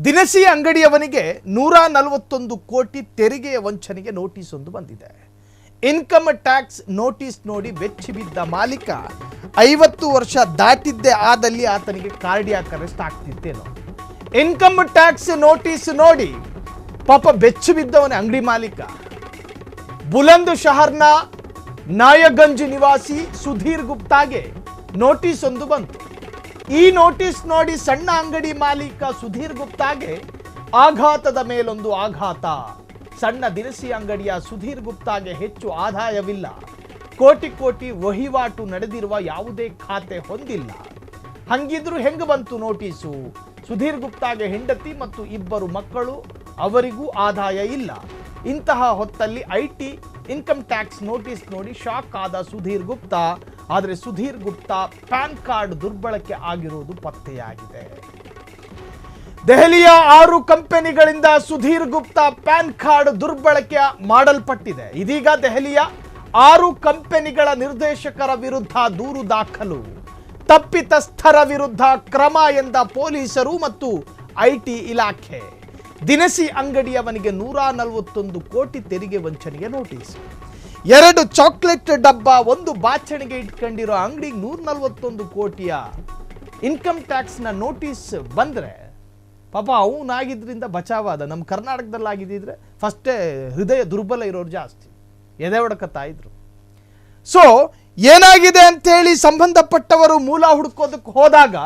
ದಿನಸಿ ಅಂಗಡಿಯವನಿಗೆ 141 ಕೋಟಿ ತೆರಿಗೆಯ ವಂಚನೆಗೆ ನೋಟಿಸ್ ಒಂದು ಬಂದಿದೆ. ಇನ್ಕಮ್ ಟ್ಯಾಕ್ಸ್ ನೋಟಿಸ್ ನೋಡಿ ಬೆಚ್ಚಿ ಬಿದ್ದ ಮಾಲೀಕ 50 ವರ್ಷ ದಾಟಿದ್ದೇ ಆದಲ್ಲಿ ಆತನಿಗೆ ಕಾರ್ಡಿಯಾಕ್ ಅರೆಸ್ಟ್ ಆಗ್ತಿತ್ತೇನೋ. ಇನ್ಕಮ್ ಟ್ಯಾಕ್ಸ್ ನೋಟಿಸ್ ನೋಡಿ ಪಾಪ ಬೆಚ್ಚಿ ಬಿದ್ದವನೇ ಅಂಗಡಿ ಮಾಲೀಕ. ಬುಲಂದ್ ಶಹರ್ನ ನಾಯಗಂಜ್ ನಿವಾಸಿ ಸುಧೀರ್ ಗುಪ್ತಾಗೆ ನೋಟಿಸ್ ಒಂದು ಬಂತು. ಈ ನೋಟಿಸ್ ನೋಡಿ ಸಣ್ಣ ಅಂಗಡಿ ಮಾಲೀಕ ಸುಧೀರ್ ಗುಪ್ತಾಗೆ ಆಘಾತದ ಮೇಲೊಂದು ಆಘಾತ. ಸಣ್ಣ ದಿನಸಿ ಅಂಗಡಿಯ ಸುಧೀರ್ ಗುಪ್ತಾಗೆ ಹೆಚ್ಚು ಆದಾಯವಿಲ್ಲ, ಕೋಟಿ ಕೋಟಿ ವಹಿವಾಟು ನಡೆದಿರುವ ಯಾವುದೇ ಖಾತೆ ಹೊಂದಿಲ್ಲ. ಹಂಗಿದ್ರು ಹೆಂಗೆ ಬಂತು ನೋಟಿಸು? ಸುಧೀರ್ ಗುಪ್ತಾಗೆ ಹೆಂಡತಿ ಮತ್ತು 2 ಮಕ್ಕಳು, ಅವರಿಗೂ ಆದಾಯ ಇಲ್ಲ. ಇಂತಹ ಹೊತ್ತಲ್ಲಿ ಐಟಿ ಇನ್ಕಮ್ ಟ್ಯಾಕ್ಸ್ ನೋಟಿಸ್ ನೋಡಿ ಶಾಕ್ ಆದ ಸುಧೀರ್ ಗುಪ್ತಾ. ಆದರೆ ಸುಧೀರ್ ಗುಪ್ತಾ ಪ್ಯಾನ್ ಕಾರ್ಡ್ ದುರ್ಬಳಕೆ ಆಗಿರುವುದು ಪತ್ತೆಯಾಗಿದೆ. ದೆಹಲಿಯ 6 ಕಂಪನಿಗಳಿಂದ ಸುಧೀರ್ ಗುಪ್ತಾ ಪ್ಯಾನ್ ಕಾರ್ಡ್ ದುರ್ಬಳಕೆ ಮಾಡಲ್ಪಟ್ಟಿದೆ. ಇದೀಗ ದೆಹಲಿಯ 6 ಕಂಪನಿಗಳ ನಿರ್ದೇಶಕರ ವಿರುದ್ಧ ದೂರು ದಾಖಲು. ತಪ್ಪಿತಸ್ಥರ ವಿರುದ್ಧ ಕ್ರಮ ಎಂದ ಪೊಲೀಸರು ಮತ್ತು ಐಟಿ ಇಲಾಖೆ. ದಿನಸಿ ಅಂಗಡಿಯವನಿಗೆ 141 ಕೋಟಿ ತೆರಿಗೆ ವಂಚನೆಗೆ ನೋಟಿಸ್. 2 ಚಾಕ್ಲೇಟ್ ಡಬ್ಬ, 1 ಬಾಚಣಿಗೆ ಇಟ್ಕೊಂಡಿರೋ ಅಂಗಡಿಗೆ 141 ಕೋಟಿಯ ಇನ್ಕಮ್ ಟ್ಯಾಕ್ಸ್ನ ನೋಟಿಸ್ ಬಂದರೆ ಪಾಪ ಅವನಾಗಿದ್ರಿಂದ ಬಚಾವಾದ. ನಮ್ಮ ಕರ್ನಾಟಕದಲ್ಲಿ ಆಗಿದ್ದಿದ್ರೆ ಫಸ್ಟೇ ಹೃದಯ ದುರ್ಬಲ ಇರೋರು ಜಾಸ್ತಿ ಎದೆ ಹೊಡಕತ್ತಾ ಇದ್ರು. ಸೊ ಏನಾಗಿದೆ ಅಂತೇಳಿ ಸಂಬಂಧಪಟ್ಟವರು ಮೂಲ ಹುಡುಕೋದಕ್ಕೆ ಹೋದಾಗ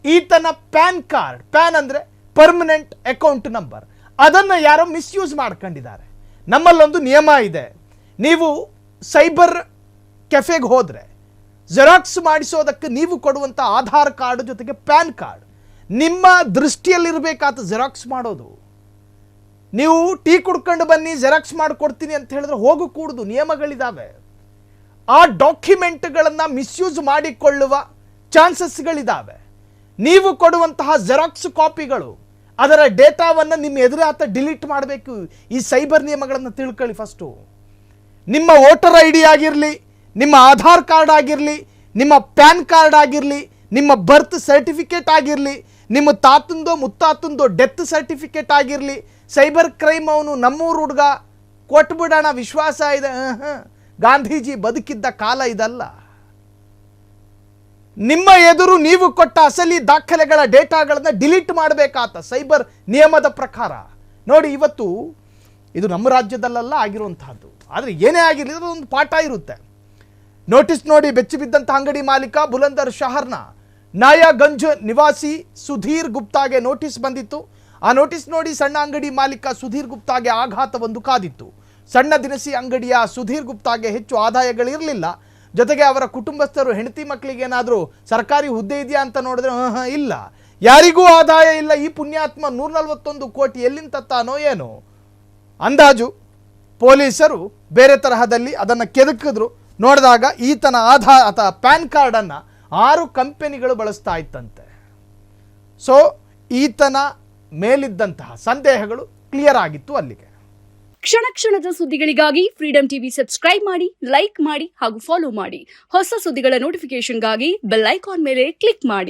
ಈತನ ಪ್ಯಾನ್ ಕಾರ್ಡ್, ಪ್ಯಾನ್ ಅಂದರೆ ಪರ್ಮನೆಂಟ್ ಅಕೌಂಟ್ ನಂಬರ್, ಅದನ್ನು ಯಾರೋ ಮಿಸ್ಯೂಸ್ ಮಾಡ್ಕೊಂಡಿದ್ದಾರೆ. ನಮ್ಮಲ್ಲೊಂದು ನಿಯಮ ಇದೆ, ನೀವು ಸೈಬರ್ ಕೆಫೆಗೆ ಹೋದರೆ ಜೆರಾಕ್ಸ್ ಮಾಡಿಸೋದಕ್ಕೆ ನೀವು ಕೊಡುವಂಥ ಆಧಾರ್ ಕಾರ್ಡ್ ಜೊತೆಗೆ ಪ್ಯಾನ್ ಕಾರ್ಡ್ ನಿಮ್ಮ ದೃಷ್ಟಿಯಲ್ಲಿರಬೇಕಾದ ಜೆರಾಕ್ಸ್ ಮಾಡೋದು. ನೀವು ಟೀ ಕುಡ್ಕೊಂಡು ಬನ್ನಿ ಜೆರಾಕ್ಸ್ ಮಾಡಿಕೊಡ್ತೀನಿ ಅಂತ ಹೇಳಿದ್ರೆ ಹೋಗು ಕೂಡುದು, ನಿಯಮಗಳಿದ್ದಾವೆ. ಆ ಡಾಕ್ಯುಮೆಂಟ್ಗಳನ್ನು ಮಿಸ್ಯೂಸ್ ಮಾಡಿಕೊಳ್ಳುವ ಚಾನ್ಸಸ್ಗಳಿದ್ದಾವೆ. ನೀವು ಕೊಡುವಂತಹ ಜೆರಾಕ್ಸ್ ಕಾಪಿಗಳು ಅದರ ಡೇಟಾವನ್ನು ನಿಮ್ಮ ಎದುರಾತ ಡಿಲೀಟ್ ಮಾಡಬೇಕು. ಈ ಸೈಬರ್ ನಿಯಮಗಳನ್ನು ತಿಳ್ಕೊಳ್ಳಿ. ಫಸ್ಟು ನಿಮ್ಮ ವೋಟರ್ ಐ ಡಿ ಆಗಿರಲಿ, ನಿಮ್ಮ ಆಧಾರ್ ಕಾರ್ಡ್ ಆಗಿರಲಿ, ನಿಮ್ಮ ಪ್ಯಾನ್ ಕಾರ್ಡ್ ಆಗಿರಲಿ, ನಿಮ್ಮ ಬರ್ತ್ ಸರ್ಟಿಫಿಕೇಟ್ ಆಗಿರಲಿ, ನಿಮ್ಮ ತಾತಂದೋ ಮುತ್ತಾತಂದೋ ಡೆತ್ ಸರ್ಟಿಫಿಕೇಟ್ ಆಗಿರಲಿ, ಸೈಬರ್ ಕ್ರೈಮ್ ಅವನು ನಮ್ಮೂರು ಹುಡುಗ ಕೊಟ್ಬಿಡೋಣ ವಿಶ್ವಾಸ ಇದೆ, ಗಾಂಧೀಜಿ ಬದುಕಿದ್ದ ಕಾಲ ಇದಲ್ಲ. ನಿಮ್ಮ ಎದುರು ನೀವು ಕೊಟ್ಟ ಅಸಲಿ ದಾಖಲೆಗಳ ಡೇಟಾಗಳನ್ನು ಡಿಲೀಟ್ ಮಾಡಬೇಕಾತ ಸೈಬರ್ ನಿಯಮದ ಪ್ರಕಾರ. ನೋಡಿ, ಇವತ್ತು ಇದು ನಮ್ಮ ರಾಜ್ಯದಲ್ಲೆಲ್ಲ ಆಗಿರುವಂತಹದ್ದು. ಆದರೆ ಏನೇ ಆಗಿರಲಿ ಒಂದು ಪಾಠ ಇರುತ್ತೆ. ನೋಟಿಸ್ ನೋಡಿ ಬೆಚ್ಚಿ ಬಿದ್ದಂಥ ಅಂಗಡಿ ಮಾಲೀಕ ಬುಲಂದರ್ ಶಹರ್ನ ನಾಯಗಂಜ್ ನಿವಾಸಿ ಸುಧೀರ್ ಗುಪ್ತಾಗೆ ನೋಟಿಸ್ ಬಂದಿತ್ತು. ಆ ನೋಟಿಸ್ ನೋಡಿ ಸಣ್ಣ ಅಂಗಡಿ ಮಾಲೀಕ ಸುಧೀರ್ ಗುಪ್ತಾಗೆ ಆಘಾತವೊಂದು ಕಾದಿತ್ತು. ಸಣ್ಣ ದಿನಸಿ ಅಂಗಡಿಯ ಸುಧೀರ್ ಗುಪ್ತಾಗೆ ಹೆಚ್ಚು ಆದಾಯಗಳಿರಲಿಲ್ಲ. ಜೊತೆಗೆ ಅವರ ಕುಟುಂಬಸ್ಥರು ಹೆಂಡತಿ ಮಕ್ಕಳಿಗೆ ಏನಾದರೂ ಸರ್ಕಾರಿ ಹುದ್ದೆ ಇದೆಯಾ ಅಂತ ನೋಡಿದ್ರೆ ಇಲ್ಲ, ಯಾರಿಗೂ ಆದಾಯ ಇಲ್ಲ. ಈ ಪುಣ್ಯಾತ್ಮ 141 ಕೋಟಿ ಎಲ್ಲಿಂದ ತತ್ತಾನೋ ಏನೋ. ಅಂದಾಜು ಪೊಲೀಸರು ಬೇರೆ ತರಹದಲ್ಲಿ ಅದನ್ನು ಕೆದಕಿದ್ರು. ನೋಡಿದಾಗ ಈತನ ಪ್ಯಾನ್ ಕಾರ್ಡನ್ನು 6 ಕಂಪನಿಗಳು ಬಳಸ್ತಾ ಇತ್ತಂತೆ. ಸೊ ಈತನ ಮೇಲಿದ್ದಂತಹ ಸಂದೇಹಗಳು ಕ್ಲಿಯರ್ ಆಗಿತ್ತು ಅಲ್ಲಿಗೆ. ಕ್ಷಣ ಕ್ಷಣದ ಸುದ್ದಿಗಳಿಗಾಗಿ ಫ್ರೀಡಂ ಟಿವಿ ಸಬ್ಸ್ಕ್ರೈಬ್ ಮಾಡಿ, ಲೈಕ್ ಮಾಡಿ ಹಾಗೂ ಫಾಲೋ ಮಾಡಿ. ಹೊಸ ಸುದ್ದಿಗಳ ನೋಟಿಫಿಕೇಶನ್ಗಾಗಿ ಬೆಲ್ ಐಕಾನ್ ಮೇಲೆ ಕ್ಲಿಕ್ ಮಾಡಿ.